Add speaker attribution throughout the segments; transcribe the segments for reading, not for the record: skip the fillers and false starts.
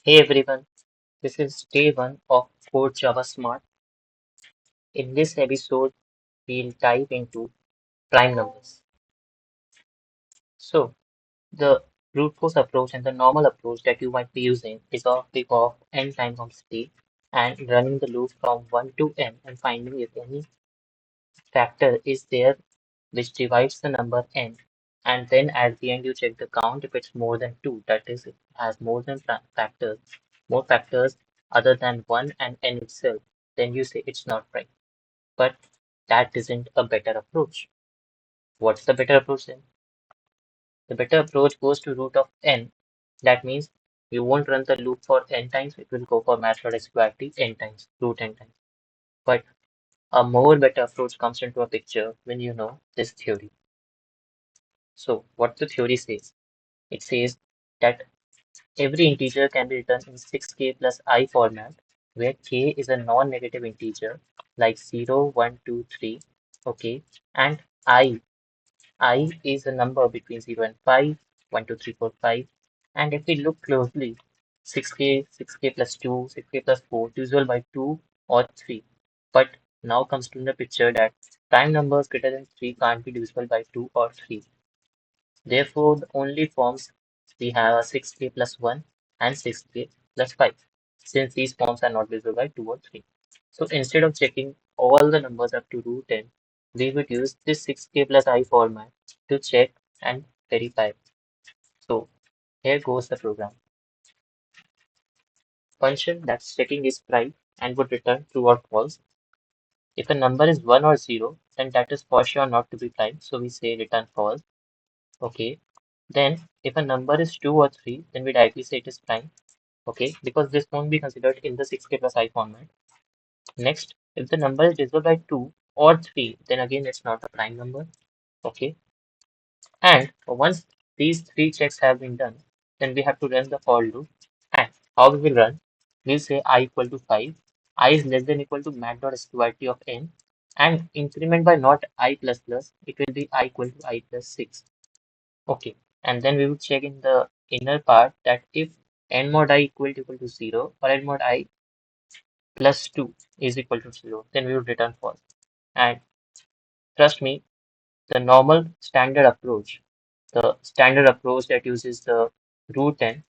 Speaker 1: Hey everyone, this is day one of Code Java Smart. In this episode, we'll dive into prime numbers. So, the brute force approach and the normal approach that you might be using is of the of n time complexity and running the loop from 1 to n and finding if any factor is there which divides the number n. And then at the end, you check the count if it's more than 2, that is, it has more factors other than 1 and n itself, then you say it's not prime. But that isn't a better approach. What's the better approach then? The better approach goes to root of n. That means you won't run the loop for n times, it will go for math.sqrt n times, root n times. But a more better approach comes into a picture when you know this theory. So what the theory says? It says that every integer can be written in 6k plus I format, where k is a non-negative integer like 0, 1, 2, 3, okay, and I is a number between 0 and 5, 1, 2, 3, 4, 5. And if we look closely, 6k plus 2, 6k plus 4, divisible by 2 or 3. But now comes to the picture that prime numbers greater than 3 can't be divisible by 2 or 3. Therefore, the only forms we have are 6k plus 1 and 6k plus 5, since these forms are not divisible by 2 or 3. So instead of checking all the numbers up to root n, we would use this 6k plus I format to check and verify. So here goes the program. Function that's checking is prime and would return true or false. If a number is 1 or 0, then that is for sure not to be prime, so we say return false. Okay. Then if a number is 2 or 3, then we directly say it is prime. Okay, because this won't be considered in the 6k plus I format. Next, if the number is divisible by 2 or 3, then again it's not a prime number. Okay. And once these three checks have been done, then we have to run the for loop. And how we will run? We'll say I equal to 5. I is less than equal to math.sqrt of n. And increment by not I plus plus, it will be I equal to I plus 6. Okay. And then we will check in the inner part that if n mod I equal to 0 or n mod I plus 2 is equal to 0, then we would return false. And trust me, the normal standard approach, the standard approach that uses the root n,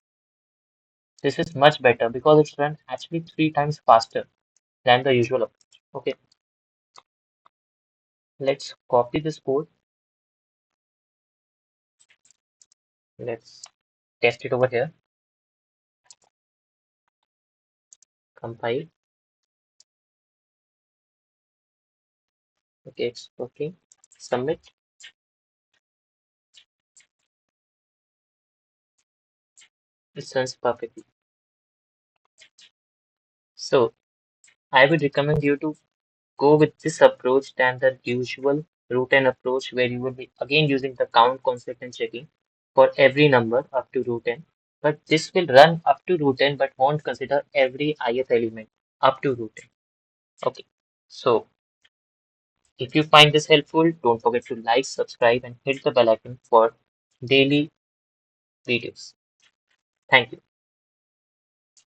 Speaker 1: this is much better because it's run actually 3 times faster than the usual approach. Okay, let's copy this code. Let's test it over here. Compile. Okay, it's working. Submit. It runs perfectly. So I would recommend you to go with this approach than the usual root n approach where you will be again using the count concept and checking for every number up to root n. But this will run up to root n but won't consider every ith element up to root n. Okay. So if you find this helpful, don't forget to like, subscribe, and hit the bell icon for daily videos. Thank you.